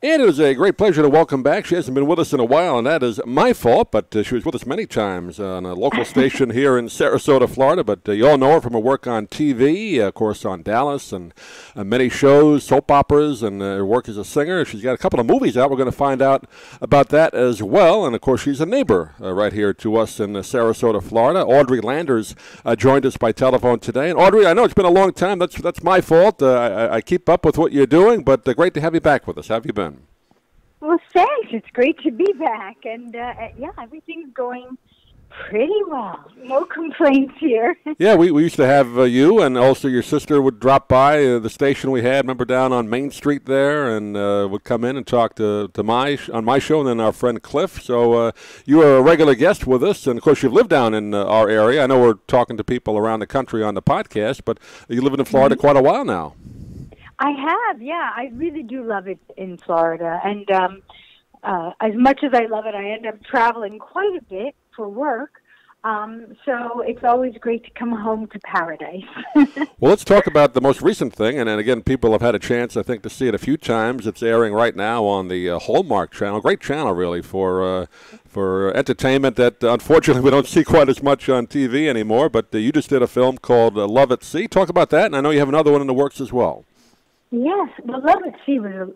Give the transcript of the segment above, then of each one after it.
And it is a great pleasure to welcome back. She hasn't been with us in a while, and that is my fault, but she was with us many times on a local station here in Sarasota, Florida. But you all know her from her work on TV, of course, on Dallas, and many shows, soap operas, and her work as a singer. She's got a couple of movies out. We're going to find out about that as well. And, of course, she's a neighbor right here to us in Sarasota, Florida. Audrey Landers joined us by telephone today. And, Audrey, I know it's been a long time. That's my fault. I keep up with what you're doing, but great to have you back with us. How have you been? Well, thanks. It's great to be back. And, yeah, everything's going pretty well. No complaints here. Yeah, we used to have you, and also your sister would drop by the station we had, remember, down on Main Street there, and would come in and talk on my show, and then our friend Cliff. So you are a regular guest with us, and, of course, you've lived down in our area. I know we're talking to people around the country on the podcast, but you live in Florida quite a while now. I have, yeah. I really do love it in Florida. And as much as I love it, I end up traveling quite a bit for work. So it's always great to come home to paradise. Well, let's talk about the most recent thing. And then, again, people have had a chance, I think, to see it a few times. It's airing right now on the Hallmark channel. Great channel, really, for entertainment that, unfortunately, we don't see quite as much on TV anymore. But you just did a film called Love at Sea. Talk about that. And I know you have another one in the works as well. Yes, well, Love at Sea was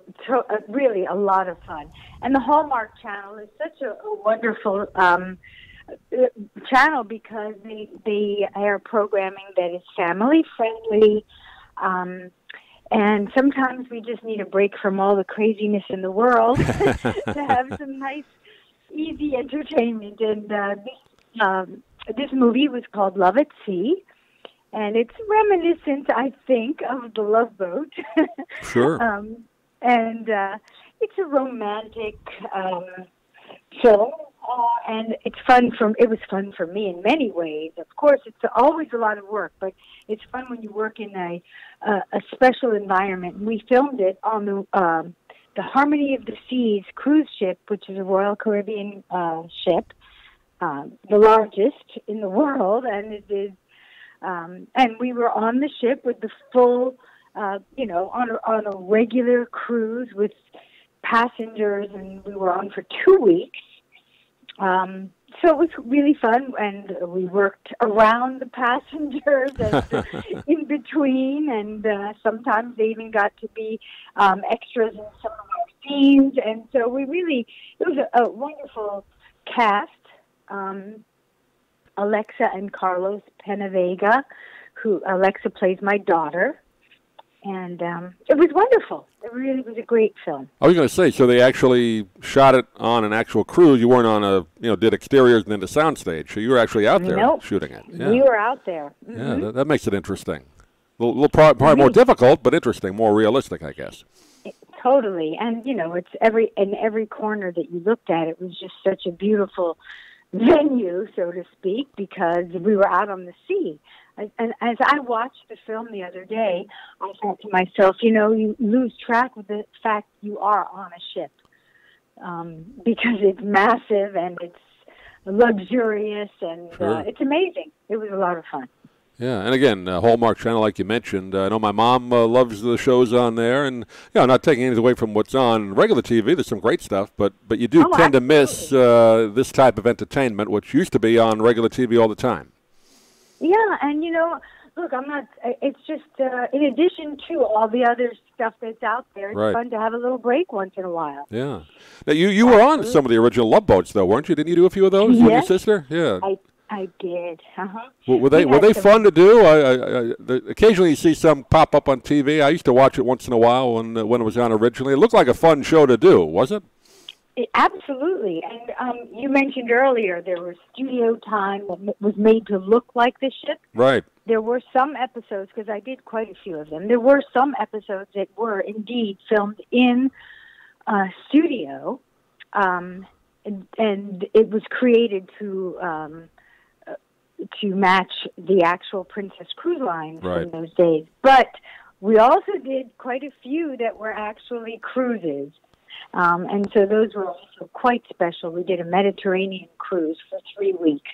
really a lot of fun. And the Hallmark Channel is such a wonderful channel because they air programming that is family-friendly, and sometimes we just need a break from all the craziness in the world to have some nice, easy entertainment. And this movie was called Love at Sea. And it's reminiscent, I think, of The Love Boat. Sure. And it's a romantic film, and it's fun. It was fun for me in many ways. Of course, it's always a lot of work, but it's fun when you work in a special environment. And we filmed it on the Harmony of the Seas cruise ship, which is a Royal Caribbean ship, the largest in the world, and it is. And we were on the ship with the full, on a regular cruise with passengers, and we were on for 2 weeks. So it was really fun, and we worked around the passengers and in between, and sometimes they even got to be extras in some of our scenes. And so it was a wonderful cast. Alexa and Carlos Penavega, who Alexa plays my daughter, and it was wonderful. It really was a great film. I was going to say, so they actually shot it on an actual cruise. You weren't on did exteriors and then the soundstage. So you were actually out there shooting it. Yeah. We were out there. Mm-hmm. Yeah, that makes it interesting. A little probably more difficult, but interesting, more realistic, I guess. Totally, and it's every corner that you looked at. It was just such a beautiful venue, so to speak, because we were out on the sea. And as I watched the film the other day, I thought to myself, you lose track with the fact you are on a ship because it's massive and it's luxurious and it's amazing. It was a lot of fun. Yeah, and again, Hallmark Channel, like you mentioned, I know my mom loves the shows on there, and not taking anything away from what's on regular TV. There's some great stuff, but you do tend to miss this type of entertainment, which used to be on regular TV all the time. Yeah, and look, I'm not. It's just in addition to all the other stuff that's out there, it's fun to have a little break once in a while. Yeah. Now you were on some of the original Love Boats, though, weren't you? Didn't you do a few of those with your sister? Yeah. I did. Were they fun to do? Occasionally you see some pop up on TV. I used to watch it once in a while when it was on originally. It looked like a fun show to do, was it? Absolutely. And you mentioned earlier there was studio time that was made to look like the ship. Right. There were some episodes, because I did quite a few of them, there were some episodes that were indeed filmed in a studio, and it was created to match the actual Princess Cruise Lines in those days. But we also did quite a few that were actually cruises. And so those were also quite special. We did a Mediterranean cruise for 3 weeks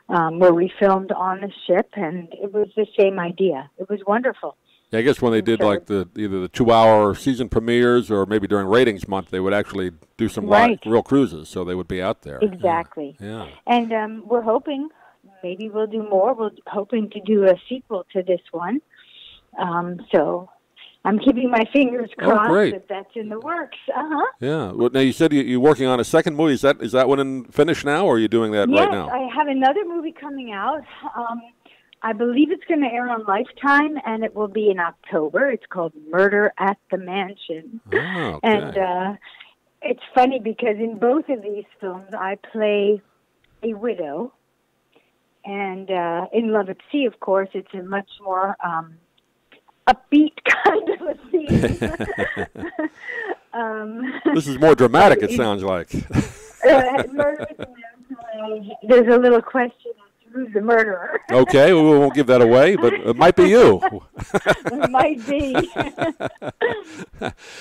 where we filmed on the ship, and it was the same idea. It was wonderful. Yeah, I guess when they did So, like either the 2-hour season premieres or maybe during ratings month, they would actually do some right, real cruises, so they would be out there. exactly. Yeah. And we're hoping maybe we'll do more. We're hoping to do a sequel to this one. So I'm keeping my fingers crossed great. that that's in the works. Yeah. Well, now you said you're working on a second movie. Is that one finished now, or are you doing that right now? Yes, I have another movie coming out. I believe it's going to air on Lifetime, and it will be in October. It's called Murder at the Mansion. Oh, okay. And it's funny because in both of these films, I play a widow. And in Love at Sea, of course, it's a much more upbeat kind of a scene. This is more dramatic, it sounds like. Murder at the Mansion, there's a little question. Who's the murderer? Okay, we won't give that away, but it might be you. It might be.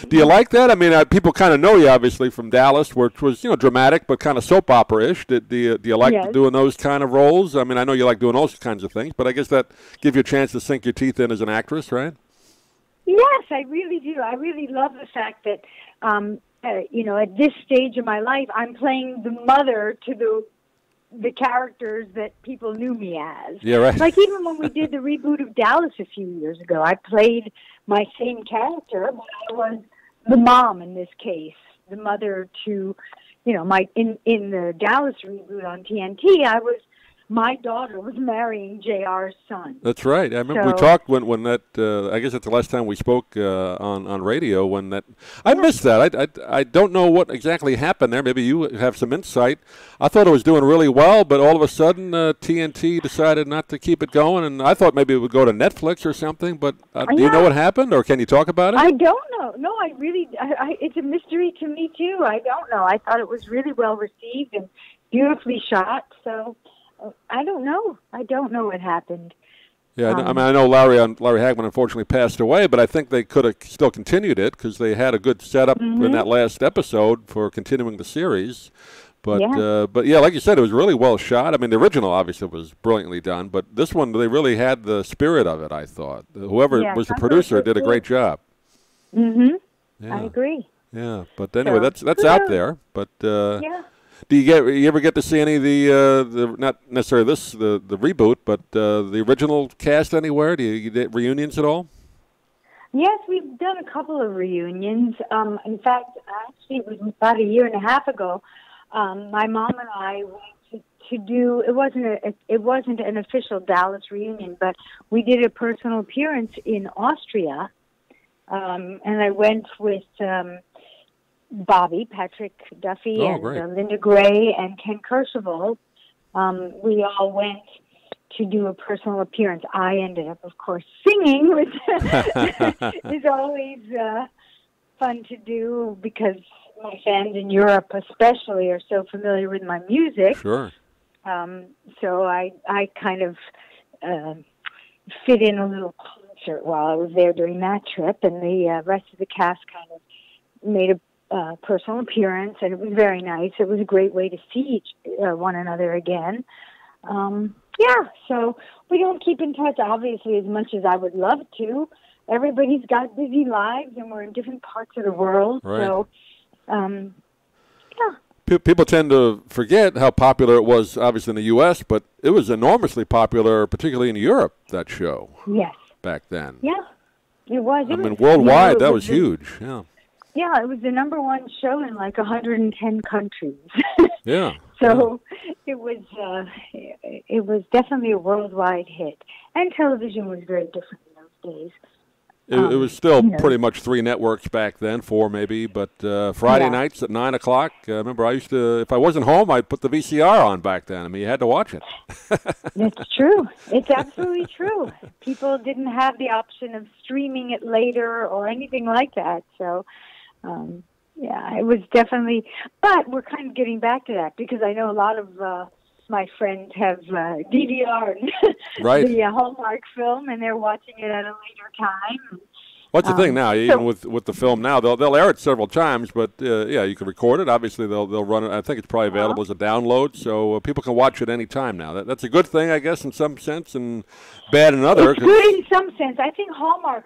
Do you like that? I mean, people kind of know you, obviously, from Dallas, which was, dramatic but kind of soap opera-ish. Do you like doing those kind of roles? I mean, I know you like doing those kinds of things, but I guess that gives you a chance to sink your teeth in as an actress, right? Yes, I really do. I really love the fact that, at this stage of my life, I'm playing the mother to the characters that people knew me as. Yeah, right. Like even when we did the reboot of Dallas a few years ago, I played my same character, but I was the mom in this case, the mother to, in the Dallas reboot on TNT, my daughter was marrying JR's son. That's right. I remember we talked when that. I guess it's the last time we spoke on radio. When that, I missed that. I don't know what exactly happened there. Maybe you have some insight. I thought it was doing really well, but all of a sudden TNT decided not to keep it going, and I thought maybe it would go to Netflix or something. But do you know what happened, or can you talk about it? I don't know. No, I really. It's a mystery to me too. I don't know. I thought it was really well received and beautifully shot. So. I don't know. I don't know what happened. Yeah, I mean, I know Larry Hagman unfortunately passed away, but I think they could have still continued it because they had a good setup in that last episode for continuing the series. But yeah, like you said, it was really well shot. I mean, the original obviously was brilliantly done, but this one they really had the spirit of it. I thought whoever was the producer did a great job. Yeah. I agree. Yeah, but anyway, that's out there. But yeah. Do you ever get to see any of the not necessarily the reboot, but the original cast anywhere? Do you get reunions at all? Yes, we've done a couple of reunions. In fact, actually, it was about a year and a half ago. My mom and I went to do. It wasn't an official Dallas reunion, but we did a personal appearance in Austria, and I went with. Bobby, Patrick Duffy, and Linda Gray, and Ken Kercheval. We all went to do a personal appearance. I ended up, of course, singing, which is always fun to do because my fans in Europe especially are so familiar with my music. Sure. So I kind of fit in a little concert while I was there during that trip, and the rest of the cast kind of made a personal appearance, and it was very nice. It was a great way to see one another again. So we don't keep in touch, obviously, as much as I would love to. Everybody's got busy lives, and we're in different parts of the world. Right. So, People tend to forget how popular it was, obviously, in the U.S., but it was enormously popular, particularly in Europe, that show. Yes. Back then. Yeah, it was. I mean, worldwide, that was huge. Yeah. Yeah, it was the number one show in like 110 countries. Yeah. So it was definitely a worldwide hit. And television was very different in those days. It was still pretty much 3 networks back then, 4 maybe, but Friday nights at 9 o'clock, remember I used to, if I wasn't home, I'd put the VCR on back then. I mean, you had to watch it. It's true. It's absolutely true. People didn't have the option of streaming it later or anything like that, so... it was definitely, but we're kind of getting back to that because I know a lot of my friends have DVR'd the Hallmark film, and they're watching it at a later time. What's the thing now? Even with the film now, they'll air it several times, but yeah, you can record it. Obviously, they'll run it. I think it's probably available as a download, so people can watch it any time now. That's a good thing, I guess, in some sense, and bad in other. It's good in some sense. I think Hallmark,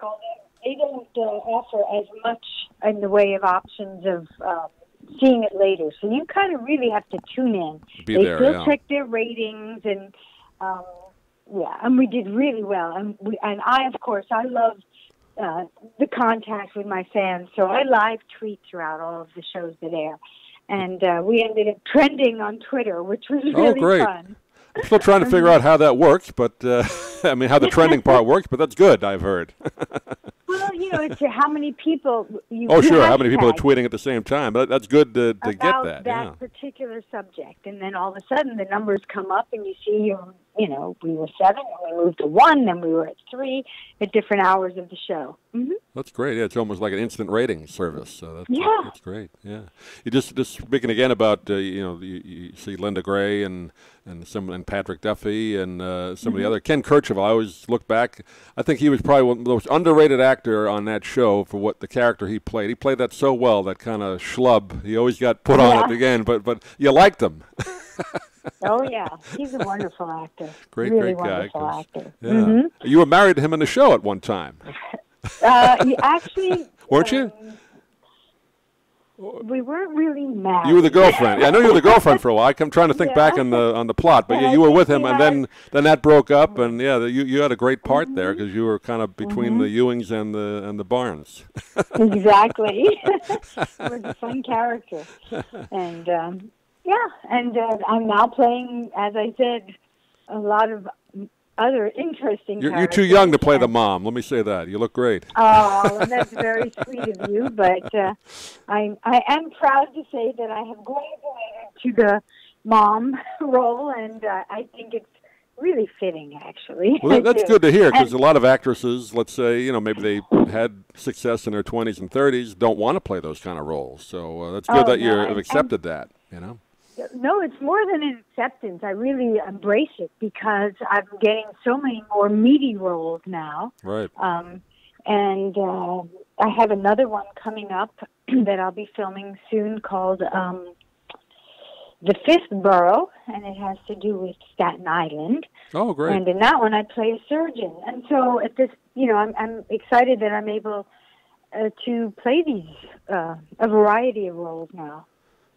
they don't offer as much in the way of options of seeing it later. So you kind of really have to tune in. They still check their ratings, and and we did really well. And I, of course, I love the contact with my fans, so I live tweet throughout all of the shows that air. And we ended up trending on Twitter, which was really fun. I'm still trying to figure out how that works, but I mean, how the trending part works, but that's good, I've heard. Well, it's how many people you how many people are tweeting at the same time. But that's good to get that. About that particular subject. And then all of a sudden the numbers come up and you see, we were 7, and we moved to 1, then we were at 3 at different hours of the show. Mm-hmm. That's great. Yeah, it's almost like an instant rating service. So that's great. Yeah. You just speaking again about you see Linda Gray and Patrick Duffy and some of the other Ken Kercheval. I always look back. I think he was probably one of the most underrated actor on that show for what the character he played. He played that so well. That kind of schlub. He always got put on at the end, but you liked him. Oh yeah, he's a wonderful actor. Great really guy. Wonderful actor. Yeah. Mm-hmm. You were married to him in the show at one time. Actually, weren't you? We weren't really married. You were the girlfriend. Yeah, I know you were the girlfriend for a while. I'm trying to think back on the plot, but you were with him, and then that broke up, and you had a great part there because you were kind of between the Ewings and the Barnes. Exactly. It was a fun character, and I'm now playing, as I said, a lot of other interesting characters. You're too young to play the mom. Let me say that. You look great. Oh, that's very sweet of you. But I am proud to say that I have graduated to the mom role, and I think it's really fitting, actually. Well, that's good to hear, because a lot of actresses, let's say, maybe they had success in their 20s and 30s, don't want to play those kind of roles. So that's good that you've accepted that, No, it's more than an acceptance. I really embrace it because I'm getting so many more meaty roles now. Right. And I have another one coming up that I'll be filming soon called The Fifth Borough, and it has to do with Staten Island. Oh, great. And in that one, I play a surgeon. And so at this, I'm excited that I'm able to play these, a variety of roles now.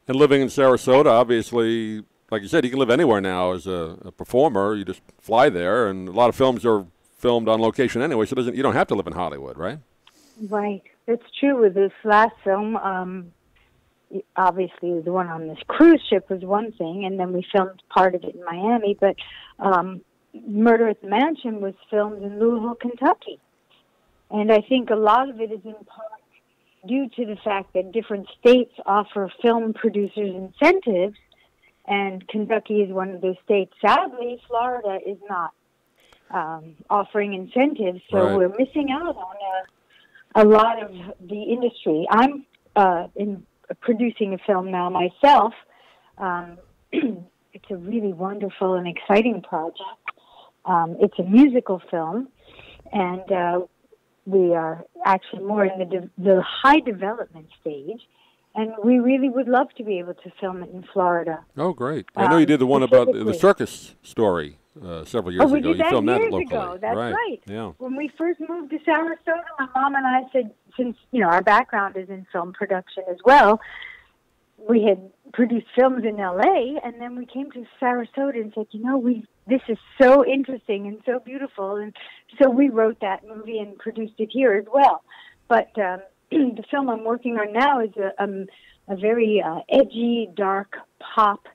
And living in Sarasota, obviously, like you said, you can live anywhere now as a performer. You just fly there, and a lot of films are filmed on location anyway, so you don't have to live in Hollywood, right? Right. It's true. With this last film, obviously the one on this cruise ship was one thing, and then we filmed part of it in Miami, but Murder at the Mansion was filmed in Louisville, Kentucky. And I think a lot of it is in part due to the fact that different states offer film producers incentives, and Kentucky is one of those states. Sadly, Florida is not offering incentives, so we're missing out on a lot of the industry. I'm producing a film now myself. It's a really wonderful and exciting project. It's a musical film, and we are actually more in the high development stage, and we really would love to be able to film it in Florida. Oh, great. I know you did the one about the circus story several years ago. We did that you filmed years that locally. ago. That's right. Yeah. When we first moved to Sarasota, my mom and I said, since our background is in film production as well, we had produced films in L.A., and then we came to Sarasota and said, this is so interesting and so beautiful, and so we wrote that movie and produced it here as well. But the film I'm working on now is a very edgy, dark pop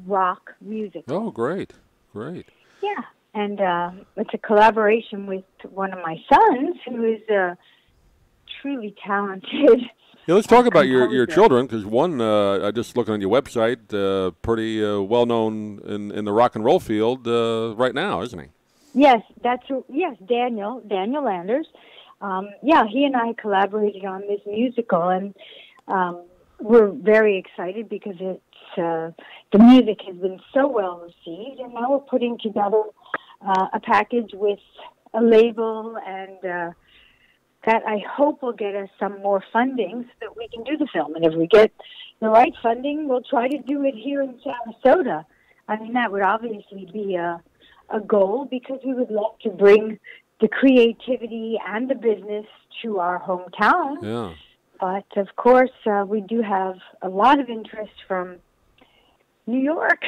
rock music. Oh, great. Yeah, and it's a collaboration with one of my sons, who is truly talented. Yeah, let's talk about your children, because one, I just looking on your website, pretty well known in the rock and roll field right now, isn't he? Yes, Daniel Landers. He and I collaborated on this musical, and we're very excited because it's the music has been so well received, and now we're putting together a package with a label and that I hope will get us some more funding so that we can do the film. And if we get the right funding, we'll try to do it here in Sarasota. I mean, that would obviously be a goal, because we would love to bring the creativity and the business to our hometown. Yeah. But, of course, we do have a lot of interest from New York.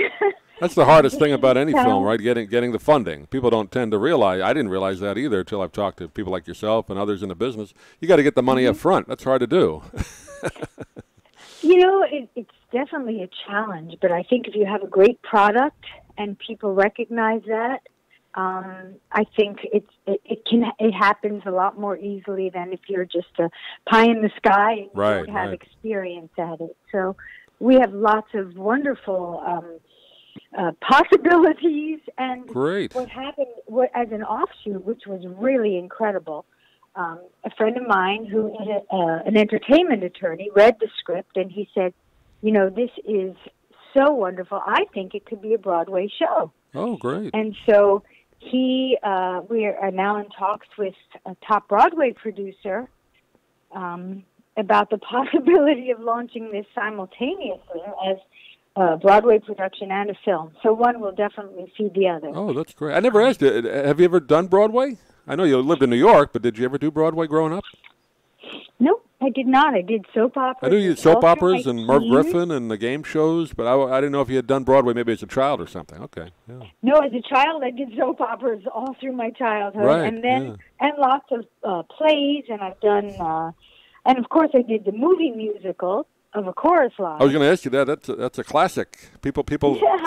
That's the hardest thing about any film, right? Getting the funding. People don't tend to realize. I didn't realize that either until I've talked to people like yourself and others in the business. You got to get the money up front. That's hard to do. You know, it's definitely a challenge, but I think if you have a great product and people recognize that, I think it happens a lot more easily than if you're just a pie in the sky and you don't have experience at it. So we have lots of wonderful possibilities. And great. What happened as an offshoot, which was really incredible, a friend of mine who is an entertainment attorney read the script, and he said, you know, this is so wonderful. I think it could be a Broadway show. Oh, great. And so we are now in talks with a top Broadway producer about the possibility of launching this simultaneously as a Broadway production and a film. So one will definitely feed the other. Oh, that's great. I never asked you, have you ever done Broadway? I know you lived in New York, but did you ever do Broadway growing up? No, I did not. I did soap operas. I knew you did soap operas and Merv Griffin and the game shows, but I didn't know if you had done Broadway maybe as a child or something. Okay, yeah. No, as a child, I did soap operas all through my childhood. Right, and then and lots of plays, and I've done, and of course I did the movie musical of A Chorus Line. I was going to ask you that. That's a classic. People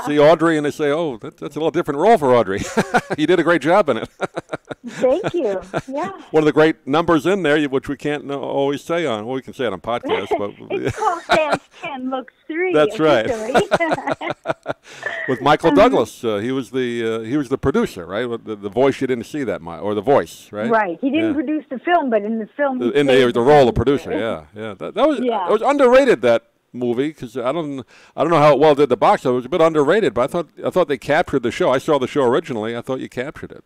see Audrey and they say, "Oh, that's a little different role for Audrey." You did a great job in it. Thank you. Yeah. One of the great numbers in there, which we can't always say on. Well, we can say it on podcasts, but it's called Dance 10 Looks 3. That's right. With Michael Douglas, he was the producer, right? The voice you didn't see that much, or the voice, right? Right. He didn't produce the film, but in the film, the role of producer. Yeah. That was underrated, that movie, because I don't know how well it did the box office. It was a bit underrated, but I thought they captured the show. I saw the show originally. I thought you captured it.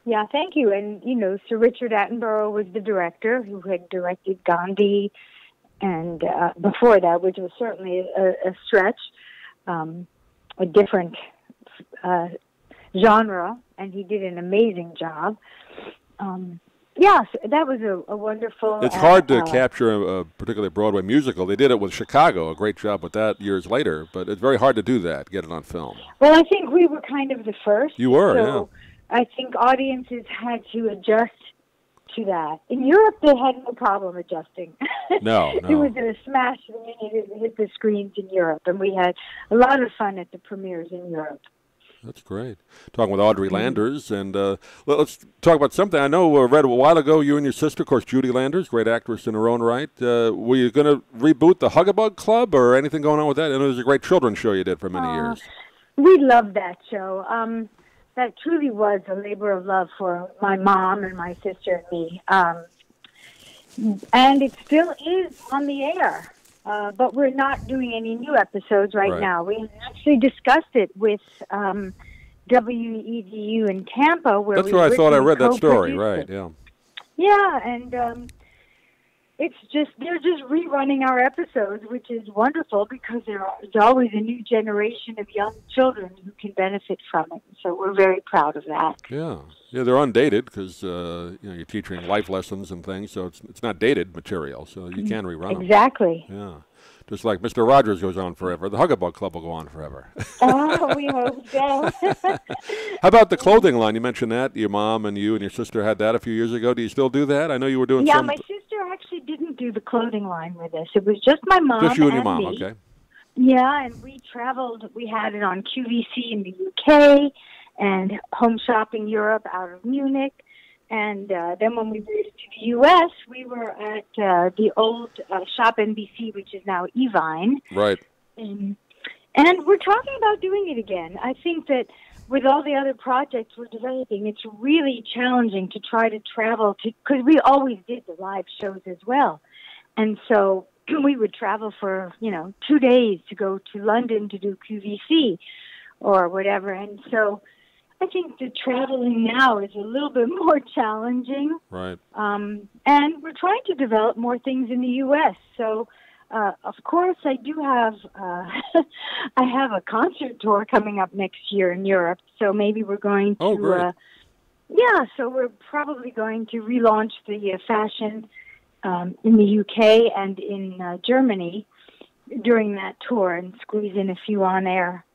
Yeah, thank you. And, you know, Sir Richard Attenborough was the director who had directed Gandhi, and before that, which was certainly a stretch, a different genre, and he did an amazing job. Yes, that was a wonderful... It's hard to capture a particularly Broadway musical. They did it with Chicago, a great job with that years later, but it's very hard to do that, get it on film. Well, I think we were kind of the first. You were, so I think audiences had to adjust to that. In Europe, they had no problem adjusting. No. It was a smash the minute it hit the screens in Europe, and we had a lot of fun at the premieres in Europe. That's great. Talking with Audrey Landers, and let's talk about something. I know I read a while ago, you and your sister, of course, Judy Landers, great actress in her own right. Were you going to reboot the Hug-a-Bug Club, or anything going on with that? I know it was a great children's show you did for many years. We loved that show. That truly was a labor of love for my mom and my sister and me. And it still is on the air. But we're not doing any new episodes right now. We actually discussed it with WEDU in Tampa, where that's where I thought I read that story. Right? Yeah. Yeah, and they're just rerunning our episodes, which is wonderful because there's always a new generation of young children who can benefit from it. So we're very proud of that. Yeah, they're undated because you're teaching life lessons and things, so it's not dated material, so you can rerun them. Exactly. Yeah. Just like Mr. Rogers goes on forever, the Hug-a-Bug Club will go on forever. Oh, we hope so. How about the clothing line? You mentioned that. Your mom and you and your sister had that a few years ago. Do you still do that? I know you were doing some... Yeah, my sister actually didn't do the clothing line with us. It was just my mom Just you and your me. mom, okay. Yeah, and we traveled. We had it on QVC in the UK and Home Shopping Europe out of Munich. And then when we moved to the U.S., we were at the old Shop NBC, which is now Evine. Right. And we're talking about doing it again. I think that with all the other projects we're developing, it's really challenging to try to travel to, because we always did the live shows as well. And so we would travel for, 2 days to go to London to do QVC or whatever. And so I think the traveling now is a little bit more challenging. Right. And we're trying to develop more things in the U.S. So, of course, I do have I have a concert tour coming up next year in Europe. So maybe we're going to. Oh, great. So we're probably going to relaunch the fashion in the UK and in Germany during that tour and squeeze in a few on-air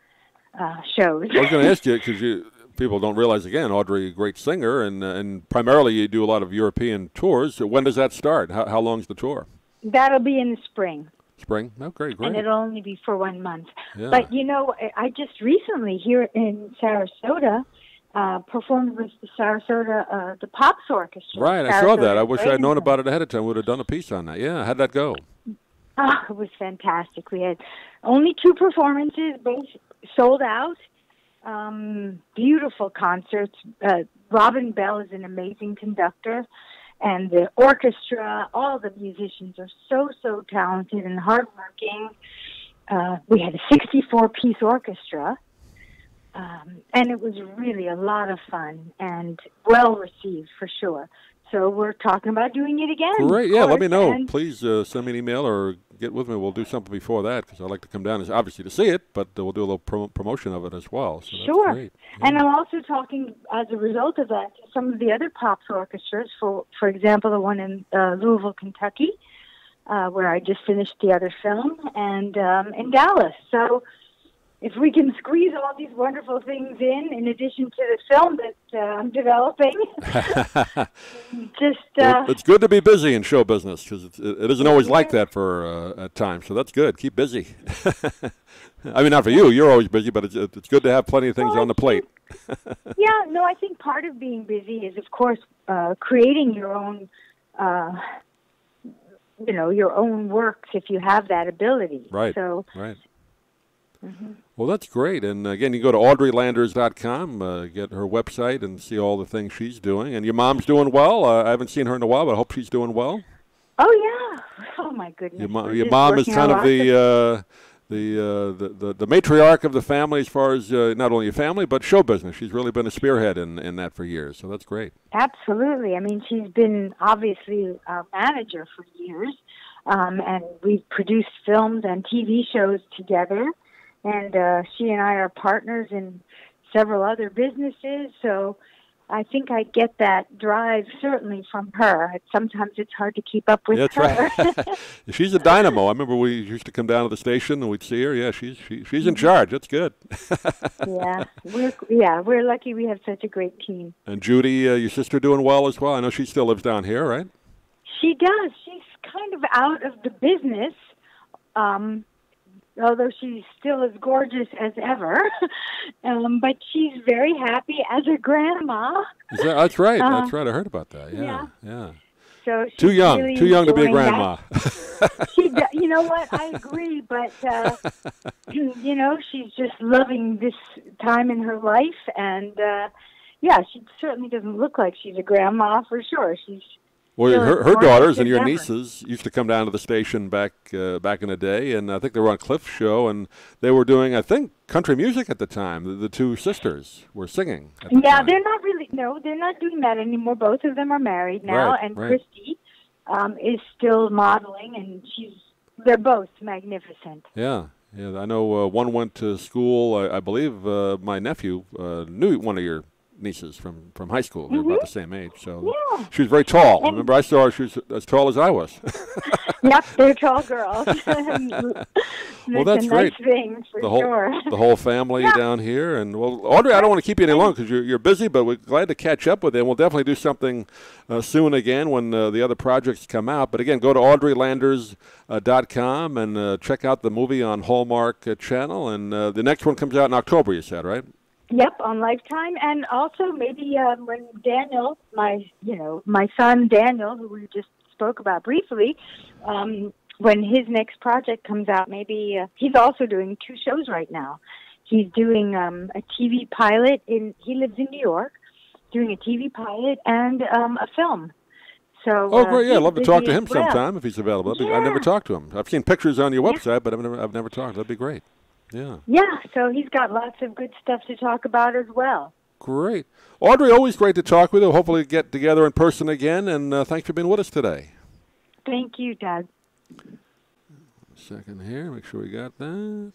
shows. I was going to ask you, because people don't realize, again, Audrey, a great singer, and primarily you do a lot of European tours. So when does that start? How long's the tour? That'll be in the spring. Spring? Oh, great. And it'll only be for 1 month. Yeah. But, I just recently here in Sarasota performed with the Sarasota, the Pops Orchestra. Right, I saw that. I wish I'd known about it ahead of time. Would have done a piece on that. Yeah, how'd that go? Oh, it was fantastic. We had only 2 performances, both sold out. Beautiful concerts. Robin Bell is an amazing conductor, and the orchestra, all the musicians are so talented and hardworking. We had a 64-piece orchestra, and it was really a lot of fun and well received for sure. So we're talking about doing it again. Great, yeah, let me know. Please send me an email or get with me. We'll do something before that, because I'd like to come down, obviously, to see it, but we'll do a little promotion of it as well. So sure. That's great. Yeah. And I'm also talking, as a result of that, to some of the other Pops orchestras, for example, the one in Louisville, Kentucky, where I just finished the other film, and in Dallas. So if we can squeeze all these wonderful things in addition to the film that I'm developing, it's good to be busy in show business, because it isn't always like that for at times. So that's good. Keep busy. I mean, not for you. You're always busy, but it's good to have plenty of things on the plate. I think part of being busy is, of course, creating your own, your own works if you have that ability. Right. So. Right. Mm-hmm. Well, that's great. And again, you go to audreylanders.com, get her website, and see all the things she's doing. And your mom's doing well. I haven't seen her in a while, but I hope she's doing well. Oh, yeah. Oh, my goodness. Your mom is kind of the matriarch of the family as far as not only your family, but show business. She's really been a spearhead in that for years, so that's great. Absolutely. I mean, she's been obviously our manager for years, and we've produced films and TV shows together. And she and I are partners in several other businesses, so I think I get that drive certainly from her. Sometimes it's hard to keep up with her. Right. She's a dynamo. I remember we used to come down to the station and we'd see her. Yeah, she's in charge. That's good. We're lucky we have such a great team. And Judy, your sister, doing well as well? I know she still lives down here, right? She does. She's kind of out of the business. Although she's still as gorgeous as ever. But she's very happy as a grandma. That's right. That's right. I heard about that. Yeah. So she's too young to be a grandma. You know what? I agree. But, she's just loving this time in her life. And, she certainly doesn't look like she's a grandma for sure. Well, her daughters and your nieces used to come down to the station back in the day, and I think they were on Cliff's show, and they were doing, I think, country music at the time. The 2 sisters were singing at the time. They're not really, they're not doing that anymore. Both of them are married now, right, and right. Christy is still modeling, and they're both magnificent. Yeah, I know one went to school, I believe my nephew knew one of your nieces from high school. They were about the same age, so she was very tall. I remember I saw her; she was as tall as I was. Yep, they're tall girls. Well, that's great. Nice thing for sure. The whole family down here, and well, Audrey, I don't want to keep you any longer because you're busy, but we're glad to catch up with you. And we'll definitely do something soon again when the other projects come out. But again, go to audreylanders.com and check out the movie on Hallmark Channel. And the next one comes out in October. You said, right? Yep, on Lifetime, and also maybe when Daniel, my son Daniel, who we just spoke about briefly, when his next project comes out, maybe he's also doing 2 shows right now. He's doing a TV pilot he lives in New York, doing a TV pilot and a film. So great! I'd love to talk to him sometime if he's available. I've never talked to him. I've seen pictures on your website, but I've never talked. That'd be great. Yeah. Yeah, so he's got lots of good stuff to talk about as well. Great. Audrey, always great to talk with you. Hopefully get together in person again, and thanks for being with us today. Thank you, Doug. Second here, make sure we got that.